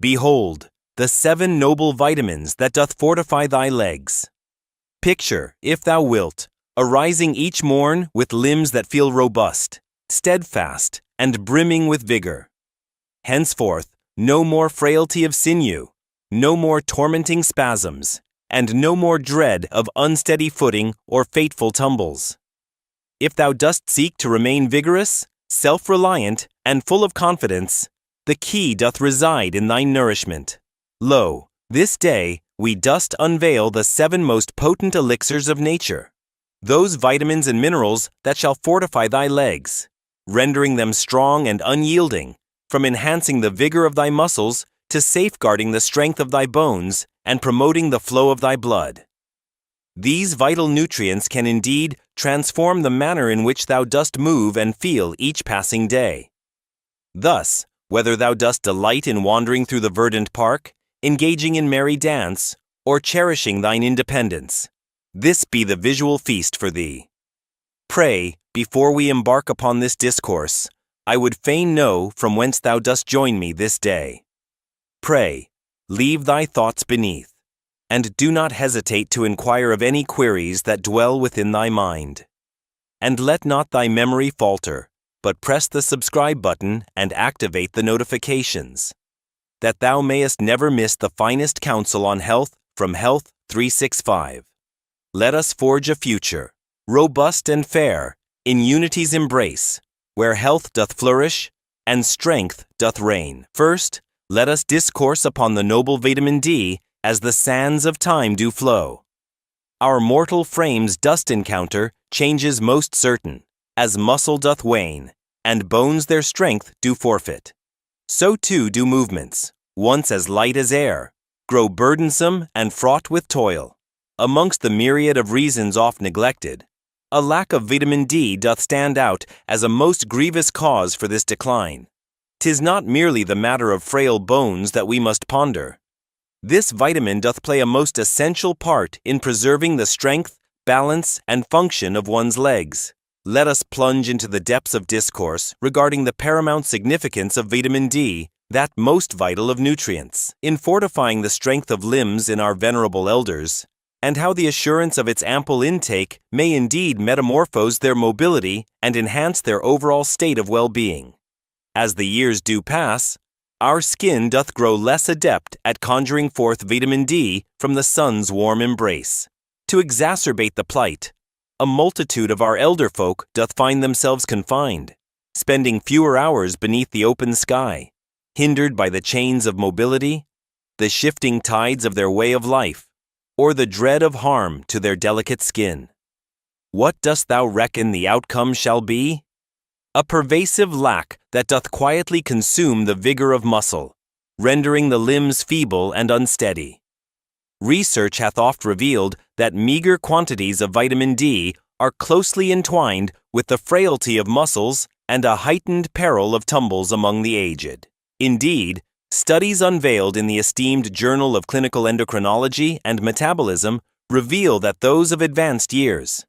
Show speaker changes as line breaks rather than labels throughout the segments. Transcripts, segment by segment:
Behold, the 7 noble vitamins that doth fortify thy legs. Picture, if thou wilt, arising each morn with limbs that feel robust, steadfast, and brimming with vigor. Henceforth, no more frailty of sinew, no more tormenting spasms, and no more dread of unsteady footing or fateful tumbles. If thou dost seek to remain vigorous, self-reliant, and full of confidence, the key doth reside in thy nourishment. Lo, this day we dost unveil the 7 most potent elixirs of nature, those vitamins and minerals that shall fortify thy legs, rendering them strong and unyielding, from enhancing the vigor of thy muscles to safeguarding the strength of thy bones and promoting the flow of thy blood. These vital nutrients can indeed transform the manner in which thou dost move and feel each passing day. Thus, whether thou dost delight in wandering through the verdant park, engaging in merry dance, or cherishing thine independence, this be the visual feast for thee. Pray, before we embark upon this discourse, I would fain know from whence thou dost join me this day. Pray, leave thy thoughts beneath, and do not hesitate to inquire of any queries that dwell within thy mind. And let not thy memory falter, but press the subscribe button and activate the notifications, that thou mayest never miss the finest counsel on health from Health 365. Let us forge a future, robust and fair, in unity's embrace, where health doth flourish and strength doth reign. First, let us discourse upon the noble vitamin D as the sands of time do flow. Our mortal frame's dust encounter changes most certain, as muscle doth wane, and bones their strength do forfeit. So too do movements, once as light as air, grow burdensome and fraught with toil. Amongst the myriad of reasons oft neglected, a lack of vitamin D doth stand out as a most grievous cause for this decline. 'Tis not merely the matter of frail bones that we must ponder. This vitamin doth play a most essential part in preserving the strength, balance, and function of one's legs. Let us plunge into the depths of discourse regarding the paramount significance of vitamin D, that most vital of nutrients, in fortifying the strength of limbs in our venerable elders, and how the assurance of its ample intake may indeed metamorphose their mobility and enhance their overall state of well-being. As the years do pass, our skin doth grow less adept at conjuring forth vitamin D from the sun's warm embrace. To exacerbate the plight, a multitude of our elder folk doth find themselves confined, spending fewer hours beneath the open sky, hindered by the chains of mobility, the shifting tides of their way of life, or the dread of harm to their delicate skin. What dost thou reckon the outcome shall be? A pervasive lack that doth quietly consume the vigor of muscle, rendering the limbs feeble and unsteady. Research hath oft revealed that meager quantities of vitamin D are closely entwined with the frailty of muscles and a heightened peril of tumbles among the aged. Indeed, studies unveiled in the esteemed Journal of Clinical Endocrinology and Metabolism reveal that those of advanced years,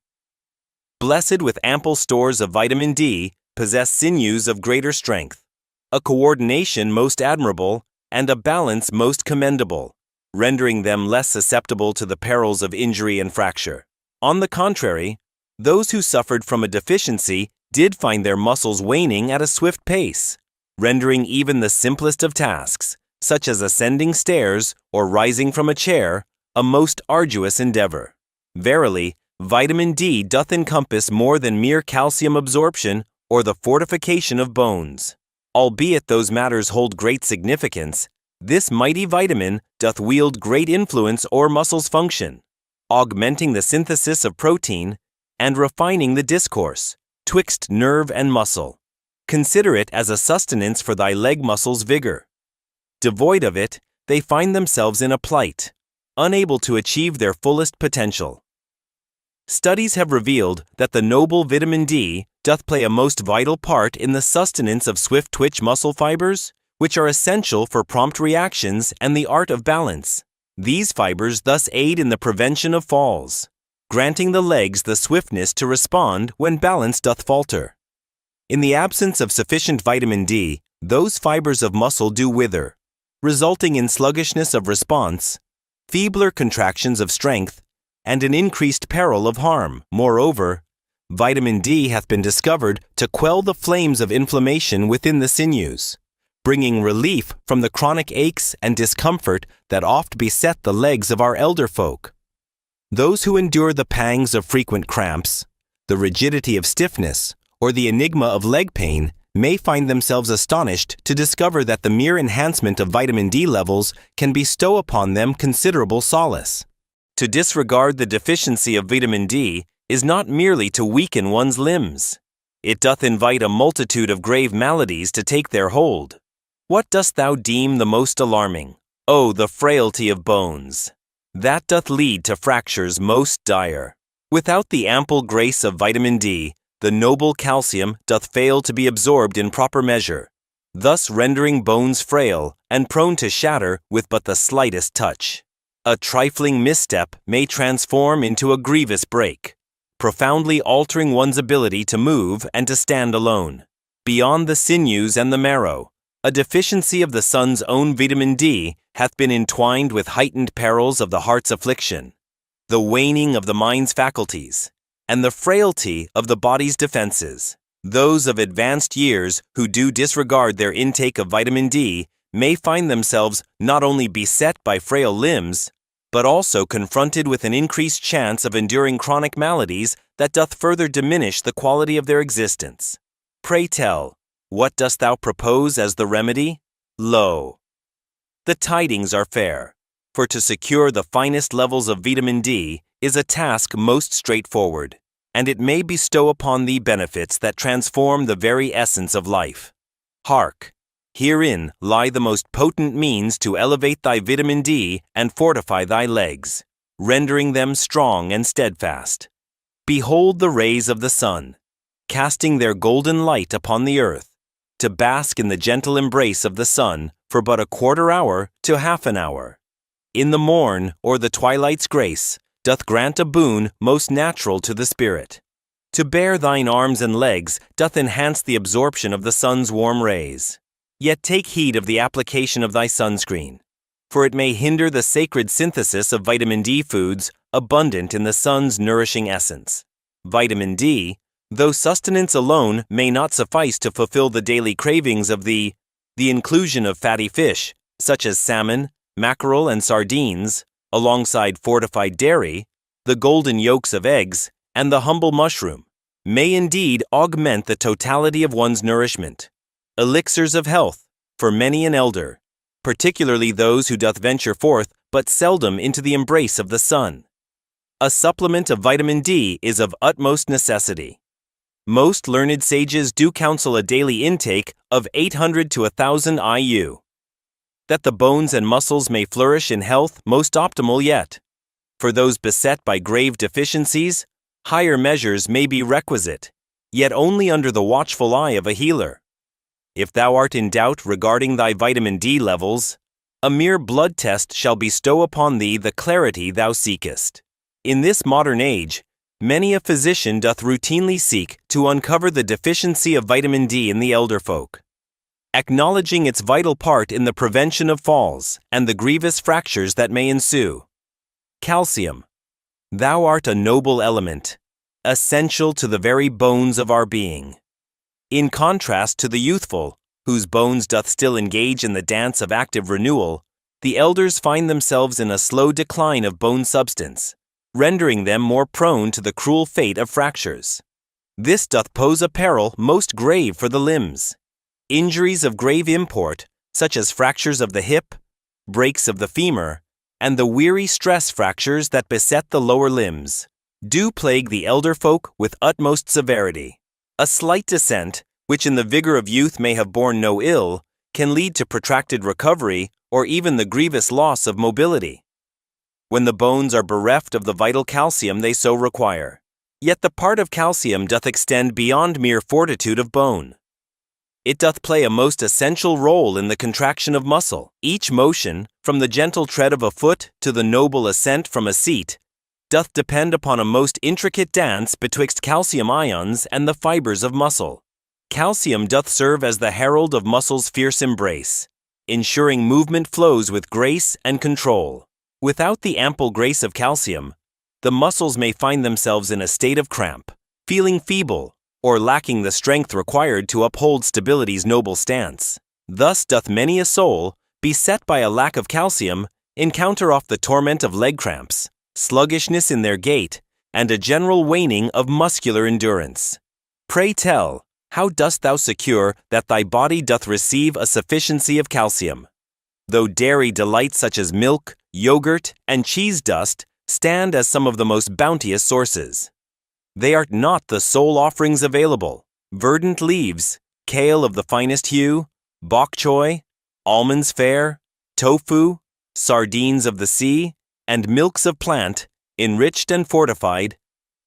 blessed with ample stores of vitamin D, possess sinews of greater strength, a coordination most admirable, and a balance most commendable, rendering them less susceptible to the perils of injury and fracture. On the contrary, those who suffered from a deficiency did find their muscles waning at a swift pace, rendering even the simplest of tasks, such as ascending stairs or rising from a chair, a most arduous endeavor. Verily, vitamin D doth encompass more than mere calcium absorption or the fortification of bones. Albeit those matters hold great significance, this mighty vitamin doth wield great influence o'er muscles' function, augmenting the synthesis of protein and refining the discourse twixt nerve and muscle. Consider it as a sustenance for thy leg muscles' vigor. Devoid of it, they find themselves in a plight, unable to achieve their fullest potential. Studies have revealed that the noble vitamin D doth play a most vital part in the sustenance of swift-twitch muscle fibers, which are essential for prompt reactions and the art of balance. These fibers thus aid in the prevention of falls, granting the legs the swiftness to respond when balance doth falter. In the absence of sufficient vitamin D, those fibers of muscle do wither, resulting in sluggishness of response, feebler contractions of strength, and an increased peril of harm. Moreover, vitamin D hath been discovered to quell the flames of inflammation within the sinews, bringing relief from the chronic aches and discomfort that oft beset the legs of our elder folk. Those who endure the pangs of frequent cramps, the rigidity of stiffness, or the enigma of leg pain may find themselves astonished to discover that the mere enhancement of vitamin D levels can bestow upon them considerable solace. To disregard the deficiency of vitamin D is not merely to weaken one's limbs. It doth invite a multitude of grave maladies to take their hold. What dost thou deem the most alarming? Oh, the frailty of bones! That doth lead to fractures most dire. Without the ample grace of vitamin D, the noble calcium doth fail to be absorbed in proper measure, thus rendering bones frail and prone to shatter with but the slightest touch. A trifling misstep may transform into a grievous break, profoundly altering one's ability to move and to stand alone. Beyond the sinews and the marrow, a deficiency of the sun's own vitamin D hath been entwined with heightened perils of the heart's affliction, the waning of the mind's faculties, and the frailty of the body's defenses. Those of advanced years who do disregard their intake of vitamin D may find themselves not only beset by frail limbs, but also confronted with an increased chance of enduring chronic maladies that doth further diminish the quality of their existence. Pray tell, what dost thou propose as the remedy? Lo! The tidings are fair, for to secure the finest levels of vitamin D is a task most straightforward, and it may bestow upon thee benefits that transform the very essence of life. Hark! Herein lie the most potent means to elevate thy vitamin D and fortify thy legs, rendering them strong and steadfast. Behold the rays of the sun, casting their golden light upon the earth, to bask in the gentle embrace of the sun for but a quarter hour to half an hour. In the morn or the twilight's grace, doth grant a boon most natural to the spirit. To bare thine arms and legs doth enhance the absorption of the sun's warm rays. Yet take heed of the application of thy sunscreen, for it may hinder the sacred synthesis of vitamin D foods abundant in the sun's nourishing essence. Vitamin D, though sustenance alone may not suffice to fulfill the daily cravings of the inclusion of fatty fish, such as salmon, mackerel, and sardines, alongside fortified dairy, the golden yolks of eggs, and the humble mushroom, may indeed augment the totality of one's nourishment. Elixirs of health, for many an elder, particularly those who doth venture forth but seldom into the embrace of the sun. A supplement of vitamin D is of utmost necessity. Most learned sages do counsel a daily intake of 800 to 1,000 IU. That the bones and muscles may flourish in health most optimal yet. For those beset by grave deficiencies, higher measures may be requisite, yet only under the watchful eye of a healer. If thou art in doubt regarding thy vitamin D levels, a mere blood test shall bestow upon thee the clarity thou seekest. In this modern age, many a physician doth routinely seek to uncover the deficiency of vitamin D in the elder folk, acknowledging its vital part in the prevention of falls and the grievous fractures that may ensue. Calcium, thou art a noble element, essential to the very bones of our being. In contrast to the youthful, whose bones doth still engage in the dance of active renewal, the elders find themselves in a slow decline of bone substance, rendering them more prone to the cruel fate of fractures. This doth pose a peril most grave for the limbs. Injuries of grave import, such as fractures of the hip, breaks of the femur, and the weary stress fractures that beset the lower limbs, do plague the elder folk with utmost severity. A slight descent, which in the vigor of youth may have borne no ill, can lead to protracted recovery or even the grievous loss of mobility, when the bones are bereft of the vital calcium they so require. Yet the part of calcium doth extend beyond mere fortitude of bone. It doth play a most essential role in the contraction of muscle. Each motion, from the gentle tread of a foot to the noble ascent from a seat, doth depend upon a most intricate dance betwixt calcium ions and the fibers of muscle. Calcium doth serve as the herald of muscle's fierce embrace. ensuring movement flows with grace and control. Without the ample grace of calcium, the muscles may find themselves in a state of cramp, feeling feeble, or lacking the strength required to uphold stability's noble stance. Thus doth many a soul, beset by a lack of calcium, encounter oft the torment of leg cramps, sluggishness in their gait, and a general waning of muscular endurance. Pray tell, how dost thou secure that thy body doth receive a sufficiency of calcium? Though dairy delights such as milk, yogurt, and cheese dust stand as some of the most bounteous sources, they are not the sole offerings available. Verdant leaves, kale of the finest hue, bok choy, almonds fair, tofu, sardines of the sea, and milks of plant, enriched and fortified,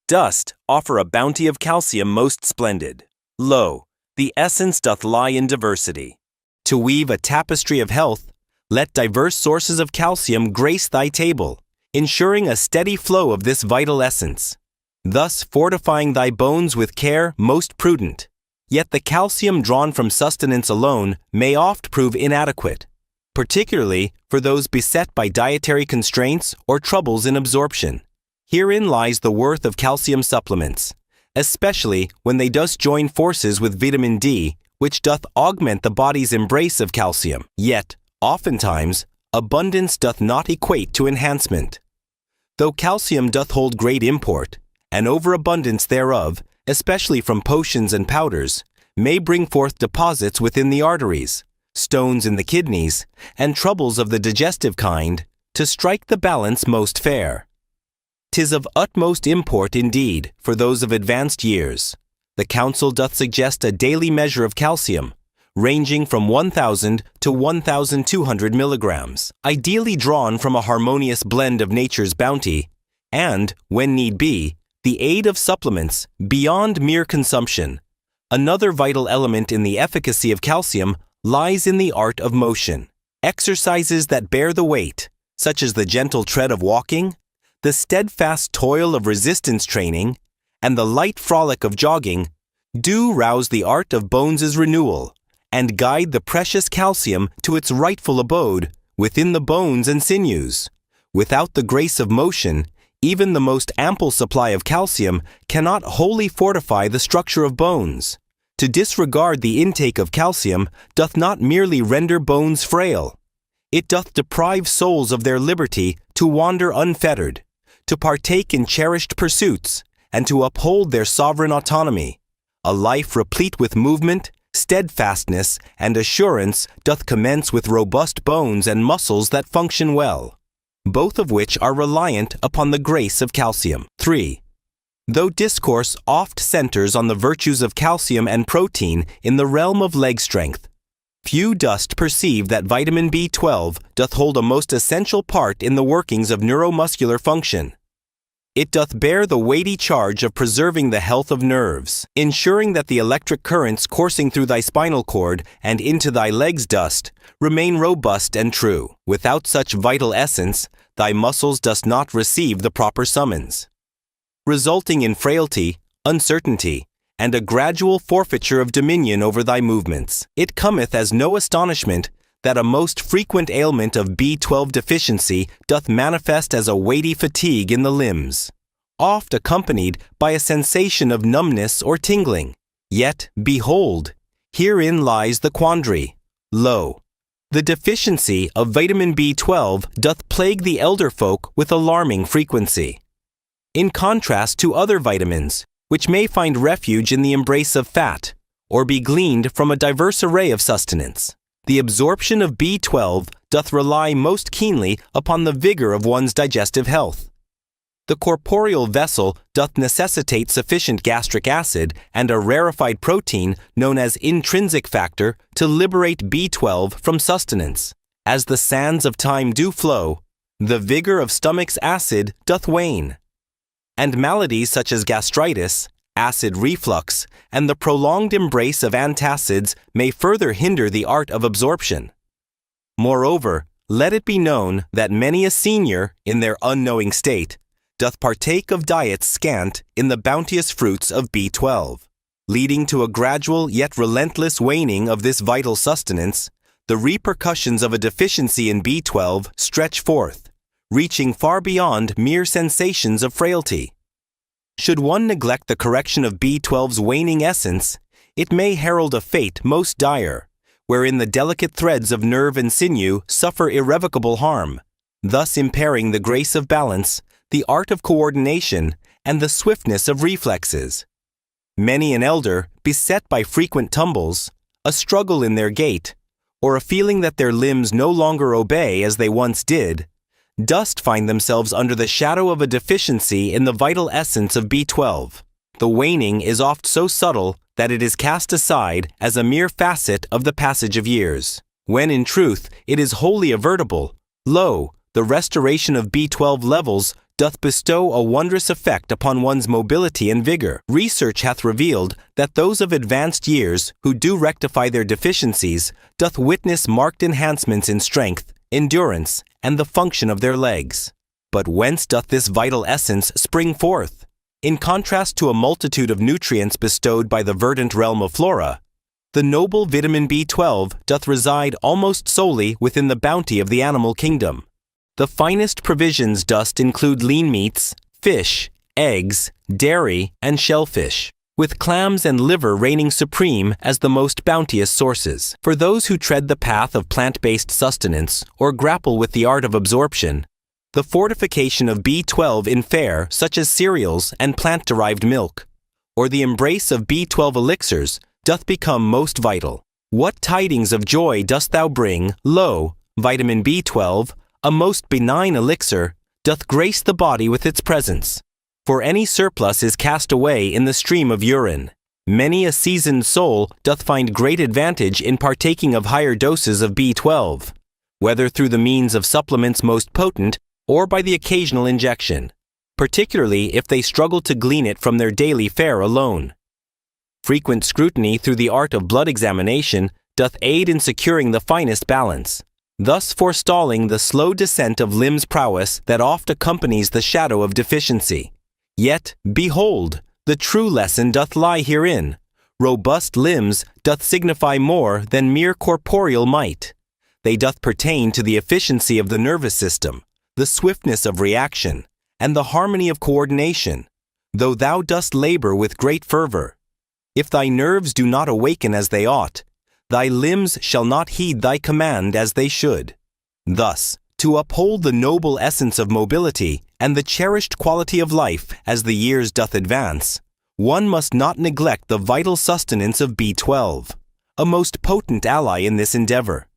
dust offer a bounty of calcium most splendid. Lo, the essence doth lie in diversity. To weave a tapestry of health, let diverse sources of calcium grace thy table, ensuring a steady flow of this vital essence, thus fortifying thy bones with care most prudent. Yet the calcium drawn from sustenance alone may oft prove inadequate, particularly for those beset by dietary constraints or troubles in absorption. Herein lies the worth of calcium supplements, especially when they thus join forces with vitamin D, which doth augment the body's embrace of calcium. Yet, oftentimes, abundance doth not equate to enhancement. Though calcium doth hold great import, an overabundance thereof, especially from potions and powders, may bring forth deposits within the arteries, stones in the kidneys, and troubles of the digestive kind, to strike the balance most fair. 'Tis of utmost import indeed for those of advanced years. The counsel doth suggest a daily measure of calcium, ranging from 1,000 to 1,200 milligrams, ideally drawn from a harmonious blend of nature's bounty, and, when need be, the aid of supplements beyond mere consumption. Another vital element in the efficacy of calcium lies in the art of motion. Exercises that bear the weight, such as the gentle tread of walking, the steadfast toil of resistance training, and the light frolic of jogging, do rouse the art of bones' renewal, and guide the precious calcium to its rightful abode within the bones and sinews. Without the grace of motion, even the most ample supply of calcium cannot wholly fortify the structure of bones. To disregard the intake of calcium doth not merely render bones frail, it doth deprive souls of their liberty to wander unfettered, to partake in cherished pursuits, and to uphold their sovereign autonomy. A life replete with movement, steadfastness, and assurance doth commence with robust bones and muscles that function well, both of which are reliant upon the grace of calcium. 3. Though discourse oft centers on the virtues of calcium and protein in the realm of leg strength, few dost perceive that vitamin B12 doth hold a most essential part in the workings of neuromuscular function. It doth bear the weighty charge of preserving the health of nerves, ensuring that the electric currents coursing through thy spinal cord and into thy legs dost remain robust and true. Without such vital essence, thy muscles dost not receive the proper summons, resulting in frailty, uncertainty, and a gradual forfeiture of dominion over thy movements. It cometh as no astonishment that a most frequent ailment of B12 deficiency doth manifest as a weighty fatigue in the limbs, oft accompanied by a sensation of numbness or tingling. Yet, behold, herein lies the quandary. Lo, the deficiency of vitamin B12 doth plague the elder folk with alarming frequency, in contrast to other vitamins, which may find refuge in the embrace of fat, or be gleaned from a diverse array of sustenance. The absorption of B12 doth rely most keenly upon the vigor of one's digestive health. The corporeal vessel doth necessitate sufficient gastric acid and a rarefied protein known as intrinsic factor to liberate B12 from sustenance. As the sands of time do flow, the vigor of stomach's acid doth wane, and maladies such as gastritis, acid reflux, and the prolonged embrace of antacids may further hinder the art of absorption. Moreover, let it be known that many a senior, in their unknowing state, doth partake of diets scant in the bounteous fruits of B12, leading to a gradual yet relentless waning of this vital sustenance, the repercussions of a deficiency in B12 stretch forth, reaching far beyond mere sensations of frailty. Should one neglect the correction of B12's waning essence, it may herald a fate most dire, wherein the delicate threads of nerve and sinew suffer irrevocable harm, thus impairing the grace of balance, the art of coordination, and the swiftness of reflexes. Many an elder, beset by frequent tumbles, a struggle in their gait, or a feeling that their limbs no longer obey as they once did, dost find themselves under the shadow of a deficiency in the vital essence of B12. The waning is oft so subtle that it is cast aside as a mere facet of the passage of years, when in truth it is wholly avertible. Lo, the restoration of B12 levels doth bestow a wondrous effect upon one's mobility and vigor. Research hath revealed that those of advanced years who do rectify their deficiencies doth witness marked enhancements in strength, endurance, and the function of their legs. But whence doth this vital essence spring forth? In contrast to a multitude of nutrients bestowed by the verdant realm of flora, the noble vitamin B12 doth reside almost solely within the bounty of the animal kingdom. The finest provisions dost include lean meats, fish, eggs, dairy, and shellfish, with clams and liver reigning supreme as the most bounteous sources. For those who tread the path of plant-based sustenance or grapple with the art of absorption, the fortification of B12 in fare such as cereals and plant-derived milk, or the embrace of B12 elixirs, doth become most vital. What tidings of joy dost thou bring? Lo, vitamin B12, a most benign elixir, doth grace the body with its presence. For any surplus is cast away in the stream of urine. Many a seasoned soul doth find great advantage in partaking of higher doses of B12, whether through the means of supplements most potent or by the occasional injection, particularly if they struggle to glean it from their daily fare alone. Frequent scrutiny through the art of blood examination doth aid in securing the finest balance, thus forestalling the slow descent of limbs' prowess that oft accompanies the shadow of deficiency. Yet, behold, the true lesson doth lie herein. Robust limbs doth signify more than mere corporeal might. They doth pertain to the efficiency of the nervous system, the swiftness of reaction, and the harmony of coordination, though thou dost labor with great fervor. If thy nerves do not awaken as they ought, thy limbs shall not heed thy command as they should. Thus, to uphold the noble essence of mobility and the cherished quality of life as the years doth advance, one must not neglect the vital sustenance of B12, a most potent ally in this endeavor.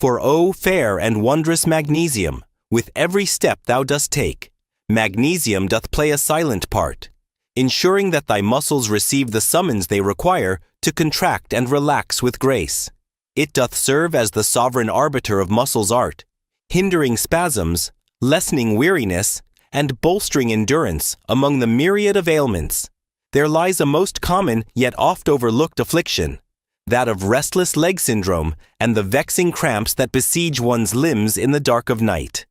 For O fair and wondrous magnesium, with every step thou dost take, magnesium doth play a silent part, ensuring that thy muscles receive the summons they require to contract and relax with grace. It doth serve as the sovereign arbiter of muscles' art, hindering spasms, lessening weariness, and bolstering endurance among the myriad of ailments. There lies a most common yet oft overlooked affliction, that of restless leg syndrome and the vexing cramps that besiege one's limbs in the dark of night.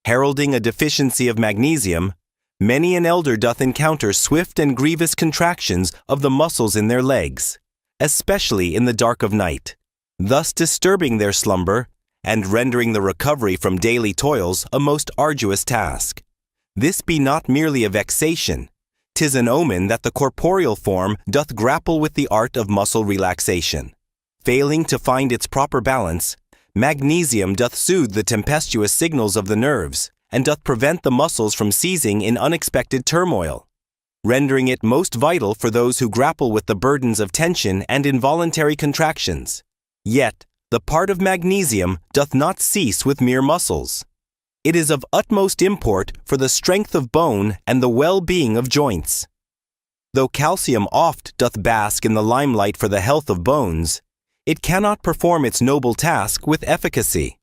Heralding a deficiency of magnesium, many an elder doth encounter swift and grievous contractions of the muscles in their legs, especially in the dark of night, thus disturbing their slumber and rendering the recovery from daily toils a most arduous task. This be not merely a vexation, 'tis an omen that the corporeal form doth grapple with the art of muscle relaxation. Failing to find its proper balance, magnesium doth soothe the tempestuous signals of the nerves, and doth prevent the muscles from seizing in unexpected turmoil, rendering it most vital for those who grapple with the burdens of tension and involuntary contractions. Yet, the part of magnesium doth not cease with mere muscles. It is of utmost import for the strength of bone and the well-being of joints. Though calcium oft doth bask in the limelight for the health of bones, it cannot perform its noble task with efficacy.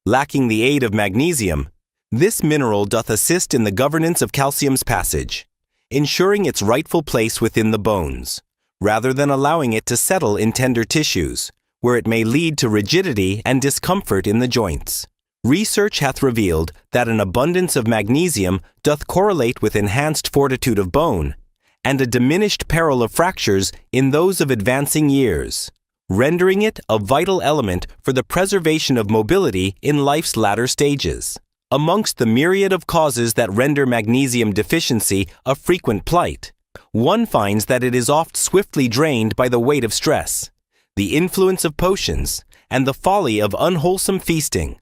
Lacking the aid of magnesium, this mineral doth assist in the governance of calcium's passage, ensuring its rightful place within the bones, rather than allowing it to settle in tender tissues, where it may lead to rigidity and discomfort in the joints. Research hath revealed that an abundance of magnesium doth correlate with enhanced fortitude of bone, and a diminished peril of fractures in those of advancing years. rendering it a vital element for the preservation of mobility in life's latter stages. Amongst the myriad of causes that render magnesium deficiency a frequent plight, one finds that it is oft swiftly drained by the weight of stress, the influence of potions, and the folly of unwholesome feasting.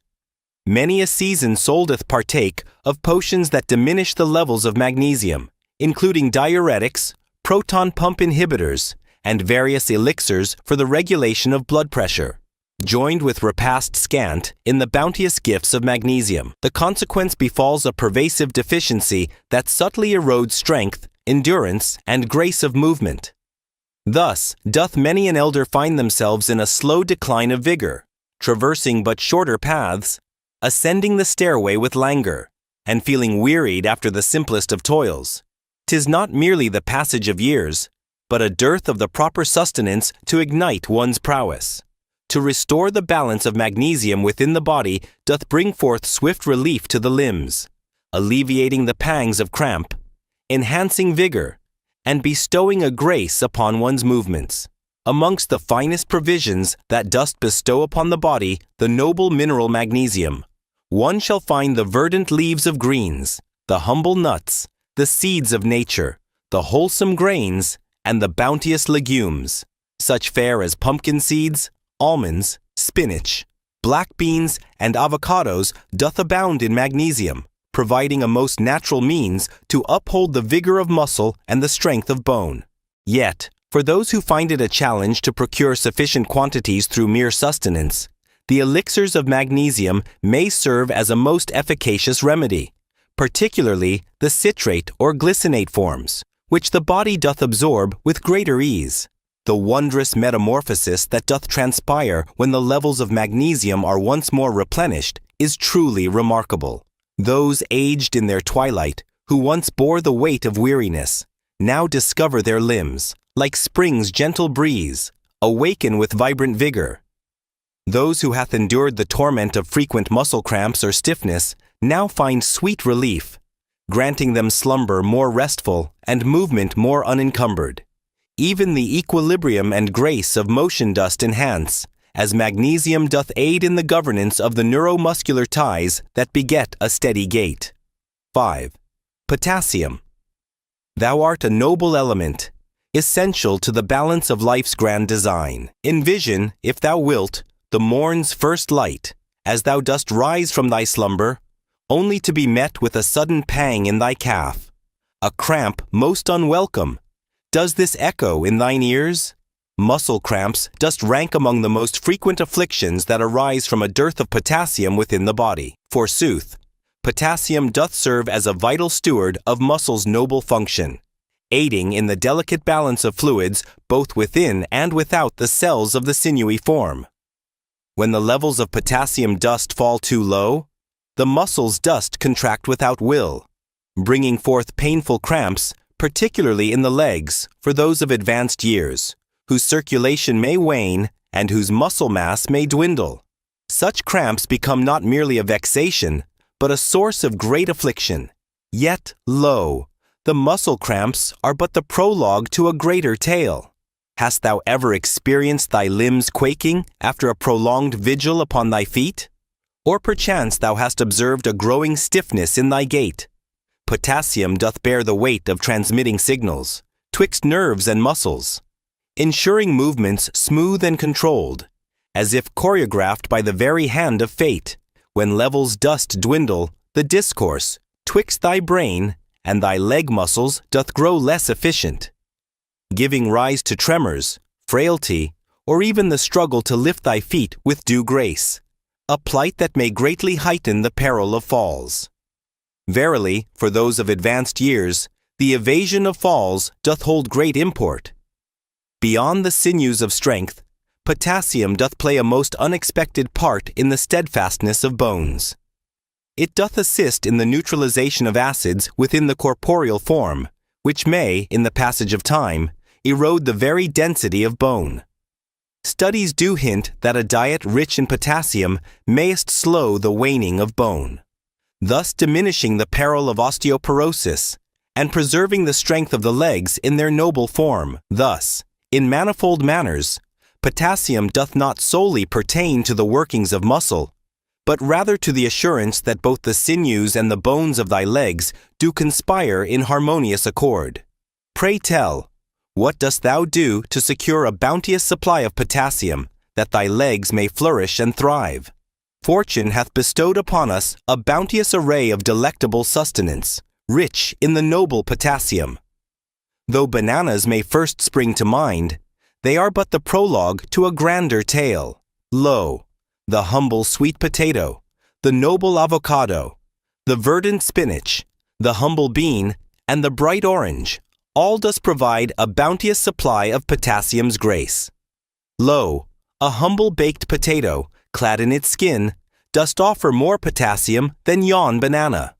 Many a season soul doth partake of potions that diminish the levels of magnesium, including diuretics, proton pump inhibitors, and various elixirs for the regulation of blood pressure. Joined with repast scant in the bounteous gifts of magnesium, the consequence befalls a pervasive deficiency that subtly erodes strength, endurance, and grace of movement. Thus doth many an elder find themselves in a slow decline of vigor, traversing but shorter paths, ascending the stairway with languor, and feeling wearied after the simplest of toils. 'Tis not merely the passage of years, but a dearth of the proper sustenance to ignite one's prowess. To restore the balance of magnesium within the body doth bring forth swift relief to the limbs, alleviating the pangs of cramp, enhancing vigor, and bestowing a grace upon one's movements. Amongst the finest provisions that dost bestow upon the body the noble mineral magnesium, one shall find the verdant leaves of greens, the humble nuts, the seeds of nature, the wholesome grains, and the bounteous legumes, such fare as pumpkin seeds, almonds, spinach, black beans, and avocados doth abound in magnesium, providing a most natural means to uphold the vigor of muscle and the strength of bone. Yet, for those who find it a challenge to procure sufficient quantities through mere sustenance, the elixirs of magnesium may serve as a most efficacious remedy, particularly the citrate or glycinate forms, which the body doth absorb with greater ease. The wondrous metamorphosis that doth transpire when the levels of magnesium are once more replenished is truly remarkable. Those aged in their twilight, who once bore the weight of weariness, now discover their limbs, like spring's gentle breeze, awaken with vibrant vigor. Those who hath endured the torment of frequent muscle cramps or stiffness now find sweet relief, granting them slumber more restful and movement more unencumbered. Even the equilibrium and grace of motion dost enhance, as magnesium doth aid in the governance of the neuromuscular ties that beget a steady gait. 5. Potassium. Thou art a noble element, essential to the balance of life's grand design. Envision, if thou wilt, the morn's first light, as thou dost rise from thy slumber, only to be met with a sudden pang in thy calf, a cramp most unwelcome. Does this echo in thine ears? Muscle cramps dost rank among the most frequent afflictions that arise from a dearth of potassium within the body. Forsooth, potassium doth serve as a vital steward of muscle's noble function, aiding in the delicate balance of fluids both within and without the cells of the sinewy form. When the levels of potassium dust fall too low, the muscles dust contract without will, bringing forth painful cramps, particularly in the legs, for those of advanced years, whose circulation may wane and whose muscle mass may dwindle. Such cramps become not merely a vexation, but a source of great affliction. Yet, lo, the muscle cramps are but the prologue to a greater tale. Hast thou ever experienced thy limbs quaking after a prolonged vigil upon thy feet? Or perchance thou hast observed a growing stiffness in thy gait? Potassium doth bear the weight of transmitting signals, twixt nerves and muscles, ensuring movements smooth and controlled, as if choreographed by the very hand of fate. When levels dust dwindle, the discourse, twixt thy brain and thy leg muscles doth grow less efficient, giving rise to tremors, frailty, or even the struggle to lift thy feet with due grace, a plight that may greatly heighten the peril of falls. Verily, for those of advanced years, the evasion of falls doth hold great import. Beyond the sinews of strength, potassium doth play a most unexpected part in the steadfastness of bones. It doth assist in the neutralization of acids within the corporeal form, which may, in the passage of time, erode the very density of bone. Studies do hint that a diet rich in potassium mayest slow the waning of bone, thus diminishing the peril of osteoporosis and preserving the strength of the legs in their noble form. Thus, in manifold manners, potassium doth not solely pertain to the workings of muscle, but rather to the assurance that both the sinews and the bones of thy legs do conspire in harmonious accord. Pray tell, what dost thou do to secure a bounteous supply of potassium, that thy legs may flourish and thrive? Fortune hath bestowed upon us a bounteous array of delectable sustenance, rich in the noble potassium. Though bananas may first spring to mind, they are but the prologue to a grander tale. Lo, the humble sweet potato, the noble avocado, the verdant spinach, the humble bean, and the bright orange, all does provide a bounteous supply of potassium's grace. Lo, a humble baked potato, clad in its skin, dost offer more potassium than yon banana.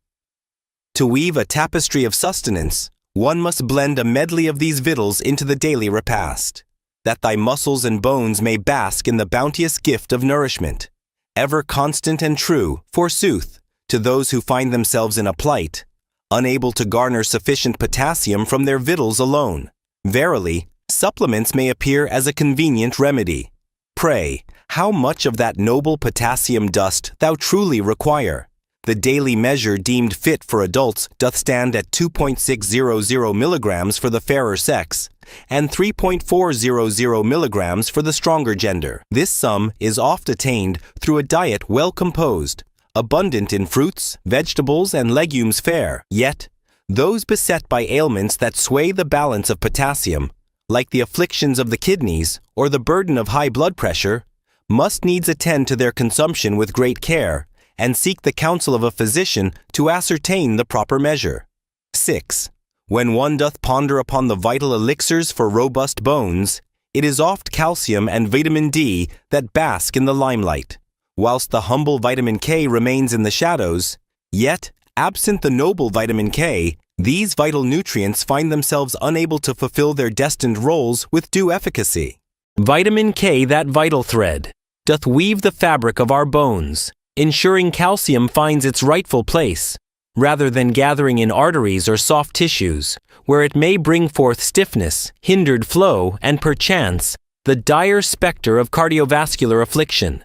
To weave a tapestry of sustenance, one must blend a medley of these victuals into the daily repast, that thy muscles and bones may bask in the bounteous gift of nourishment, ever constant and true, forsooth, to those who find themselves in a plight, unable to garner sufficient potassium from their victuals alone. Verily, supplements may appear as a convenient remedy. Pray, how much of that noble potassium dost thou truly require? The daily measure deemed fit for adults doth stand at 2.600 milligrams for the fairer sex, and 3.400 milligrams for the stronger gender. This sum is oft attained through a diet well composed, abundant in fruits, vegetables, and legumes fair. Yet, those beset by ailments that sway the balance of potassium, like the afflictions of the kidneys or the burden of high blood pressure, must needs attend to their consumption with great care, and seek the counsel of a physician to ascertain the proper measure. 6. When one doth ponder upon the vital elixirs for robust bones, it is oft calcium and vitamin D that bask in the limelight, whilst the humble vitamin K remains in the shadows. Yet, absent the noble vitamin K, these vital nutrients find themselves unable to fulfill their destined roles with due efficacy. Vitamin K, that vital thread, doth weave the fabric of our bones, ensuring calcium finds its rightful place, rather than gathering in arteries or soft tissues, where it may bring forth stiffness, hindered flow, and perchance, the dire specter of cardiovascular affliction.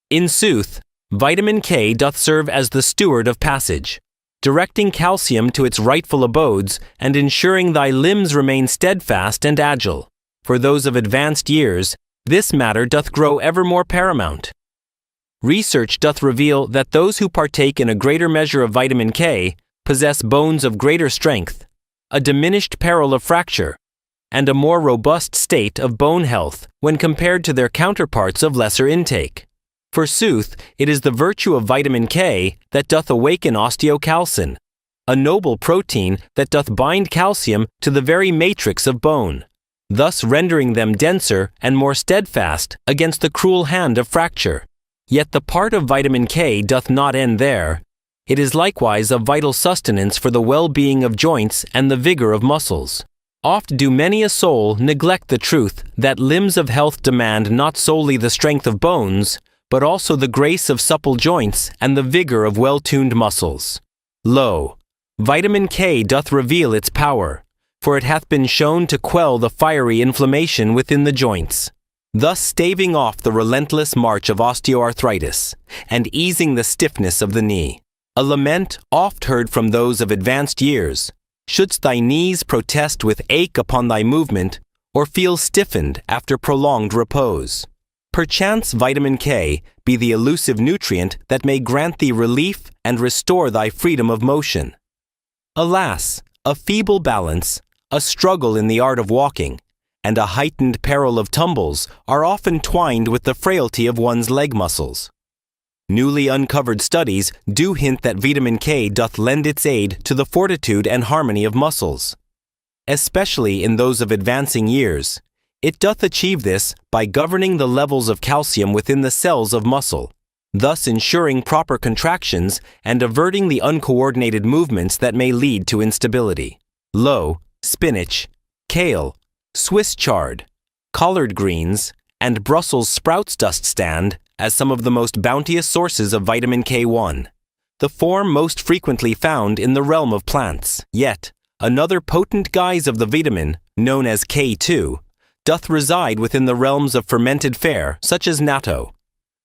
In sooth, vitamin K doth serve as the steward of passage, directing calcium to its rightful abodes and ensuring thy limbs remain steadfast and agile. For those of advanced years, this matter doth grow ever more paramount. Research doth reveal that those who partake in a greater measure of vitamin K possess bones of greater strength, a diminished peril of fracture, and a more robust state of bone health when compared to their counterparts of lesser intake. Forsooth, it is the virtue of vitamin K that doth awaken osteocalcin, a noble protein that doth bind calcium to the very matrix of bone, thus rendering them denser and more steadfast against the cruel hand of fracture. Yet the part of vitamin K doth not end there. It is likewise a vital sustenance for the well-being of joints and the vigor of muscles. Oft do many a soul neglect the truth that limbs of health demand not solely the strength of bones, but also the grace of supple joints and the vigor of well-tuned muscles. Lo, vitamin K doth reveal its power, for it hath been shown to quell the fiery inflammation within the joints, thus staving off the relentless march of osteoarthritis and easing the stiffness of the knee. A lament oft heard from those of advanced years, shouldst thy knees protest with ache upon thy movement, or feel stiffened after prolonged repose. Perchance vitamin K be the elusive nutrient that may grant thee relief and restore thy freedom of motion. Alas, a feeble balance, a struggle in the art of walking, and a heightened peril of tumbles are often twined with the frailty of one's leg muscles. Newly uncovered studies do hint that vitamin K doth lend its aid to the fortitude and harmony of muscles. Especially in those of advancing years, it doth achieve this by governing the levels of calcium within the cells of muscle, thus ensuring proper contractions and averting the uncoordinated movements that may lead to instability. Lo, spinach, kale, Swiss chard, collard greens, and Brussels sprouts dost stand as some of the most bounteous sources of vitamin K1, the form most frequently found in the realm of plants. Yet, another potent guise of the vitamin, known as K2, doth reside within the realms of fermented fare, such as natto,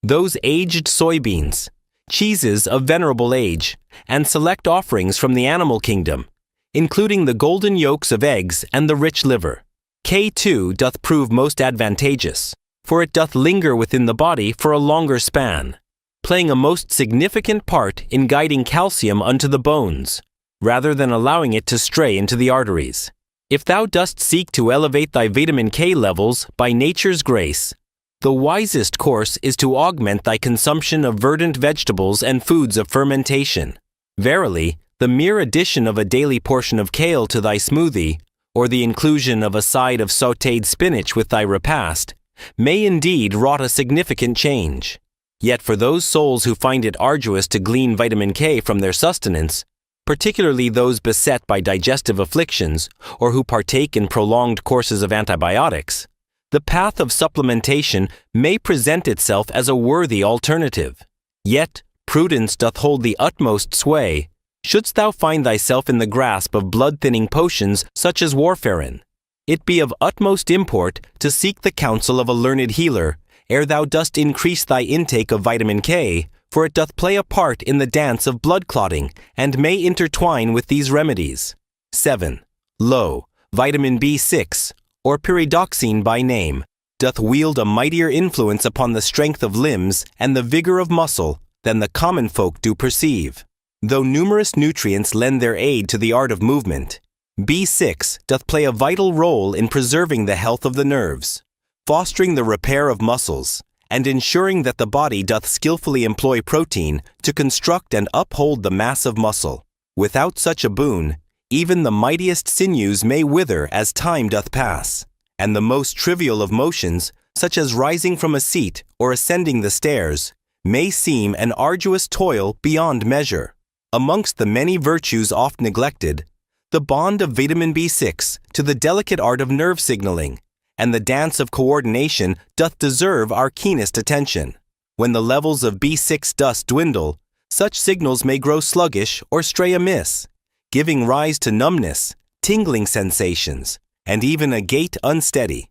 those aged soybeans, cheeses of venerable age, and select offerings from the animal kingdom, including the golden yolks of eggs and the rich liver. K2 doth prove most advantageous, for it doth linger within the body for a longer span, playing a most significant part in guiding calcium unto the bones, rather than allowing it to stray into the arteries. If thou dost seek to elevate thy vitamin K levels by nature's grace, the wisest course is to augment thy consumption of verdant vegetables and foods of fermentation. Verily, the mere addition of a daily portion of kale to thy smoothie, or the inclusion of a side of sautéed spinach with thy repast, may indeed wrought a significant change. Yet for those souls who find it arduous to glean vitamin K from their sustenance, particularly those beset by digestive afflictions or who partake in prolonged courses of antibiotics, the path of supplementation may present itself as a worthy alternative. Yet, prudence doth hold the utmost sway, shouldst thou find thyself in the grasp of blood-thinning potions such as warfarin. It be of utmost import to seek the counsel of a learned healer ere thou dost increase thy intake of vitamin K, for it doth play a part in the dance of blood clotting and may intertwine with these remedies. 7. Lo, vitamin B6, or pyridoxine by name, doth wield a mightier influence upon the strength of limbs and the vigor of muscle than the common folk do perceive. Though numerous nutrients lend their aid to the art of movement, B6 doth play a vital role in preserving the health of the nerves, fostering the repair of muscles, and ensuring that the body doth skillfully employ protein to construct and uphold the mass of muscle. Without such a boon, even the mightiest sinews may wither as time doth pass, and the most trivial of motions, such as rising from a seat or ascending the stairs, may seem an arduous toil beyond measure. Amongst the many virtues oft neglected, the bond of vitamin B6 to the delicate art of nerve signaling and the dance of coordination doth deserve our keenest attention. When the levels of B6 dust dwindle, such signals may grow sluggish or stray amiss, giving rise to numbness, tingling sensations, and even a gait unsteady.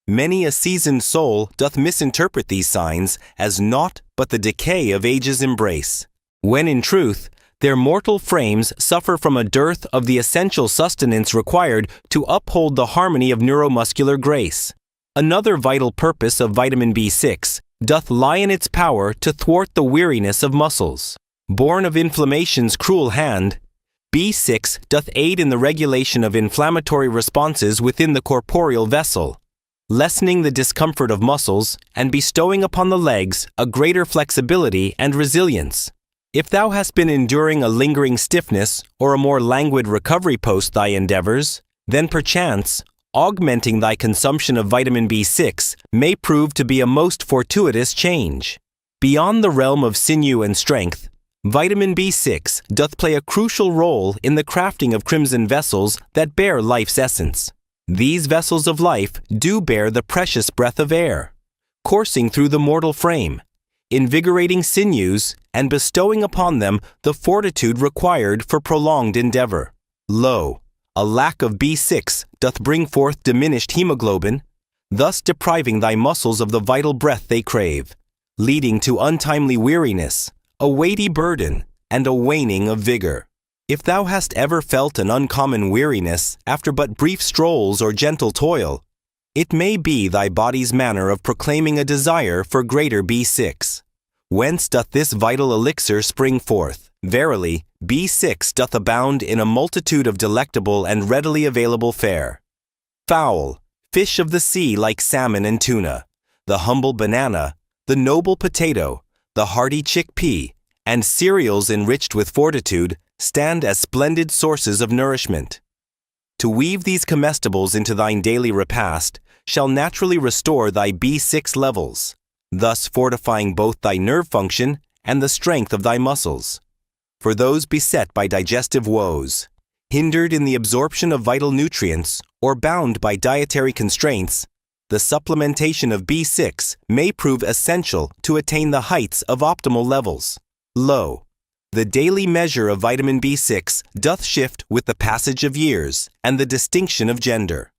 Many a seasoned soul doth misinterpret these signs as naught but the decay of age's embrace, when in truth, their mortal frames suffer from a dearth of the essential sustenance required to uphold the harmony of neuromuscular grace. Another vital purpose of vitamin B6 doth lie in its power to thwart the weariness of muscles. Born of inflammation's cruel hand, B6 doth aid in the regulation of inflammatory responses within the corporeal vessel, lessening the discomfort of muscles and bestowing upon the legs a greater flexibility and resilience. If thou hast been enduring a lingering stiffness or a more languid recovery post thy endeavors, then perchance, augmenting thy consumption of vitamin B6 may prove to be a most fortuitous change. Beyond the realm of sinew and strength, vitamin B6 doth play a crucial role in the crafting of crimson vessels that bear life's essence. These vessels of life do bear the precious breath of air, coursing through the mortal frame, invigorating sinews, and bestowing upon them the fortitude required for prolonged endeavor. Lo, a lack of B6 doth bring forth diminished hemoglobin, thus depriving thy muscles of the vital breath they crave, leading to untimely weariness, a weighty burden, and a waning of vigor. If thou hast ever felt an uncommon weariness after but brief strolls or gentle toil, it may be thy body's manner of proclaiming a desire for greater B6. Whence doth this vital elixir spring forth? Verily, B6 doth abound in a multitude of delectable and readily available fare. Fowl, fish of the sea like salmon and tuna, the humble banana, the noble potato, the hearty chickpea, and cereals enriched with fortitude stand as splendid sources of nourishment. To weave these comestibles into thine daily repast shall naturally restore thy B6 levels, thus fortifying both thy nerve function and the strength of thy muscles. For those beset by digestive woes, hindered in the absorption of vital nutrients, or bound by dietary constraints, the supplementation of B6 may prove essential to attain the heights of optimal levels. Lo, the daily measure of vitamin B6 doth shift with the passage of years and the distinction of gender.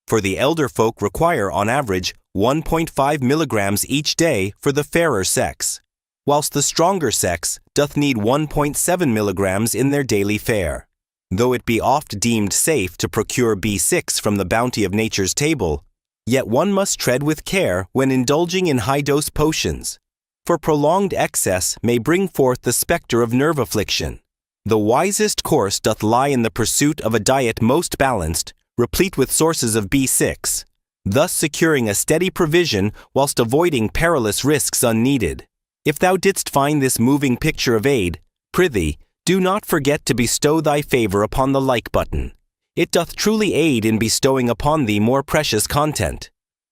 For the elder folk require on average 1.5 milligrams each day for the fairer sex, whilst the stronger sex doth need 1.7 milligrams in their daily fare. Though it be oft deemed safe to procure B6 from the bounty of nature's table, yet one must tread with care when indulging in high-dose potions, for prolonged excess may bring forth the spectre of nerve affliction. The wisest course doth lie in the pursuit of a diet most balanced, replete with sources of B6, thus securing a steady provision whilst avoiding perilous risks unneeded. If thou didst find this moving picture of aid, prithee, do not forget to bestow thy favor upon the like button. It doth truly aid in bestowing upon thee more precious content.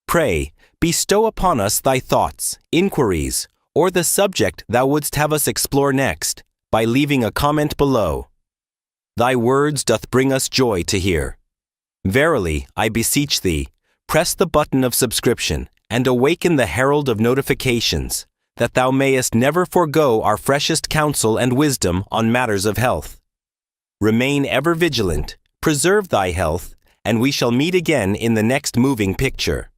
Pray, bestow upon us thy thoughts, inquiries, or the subject thou wouldst have us explore next, by leaving a comment below. Thy words doth bring us joy to hear. Verily, I beseech thee, press the button of subscription, and awaken the herald of notifications, that thou mayest never forego our freshest counsel and wisdom on matters of health. Remain ever vigilant, preserve thy health, and we shall meet again in the next moving picture.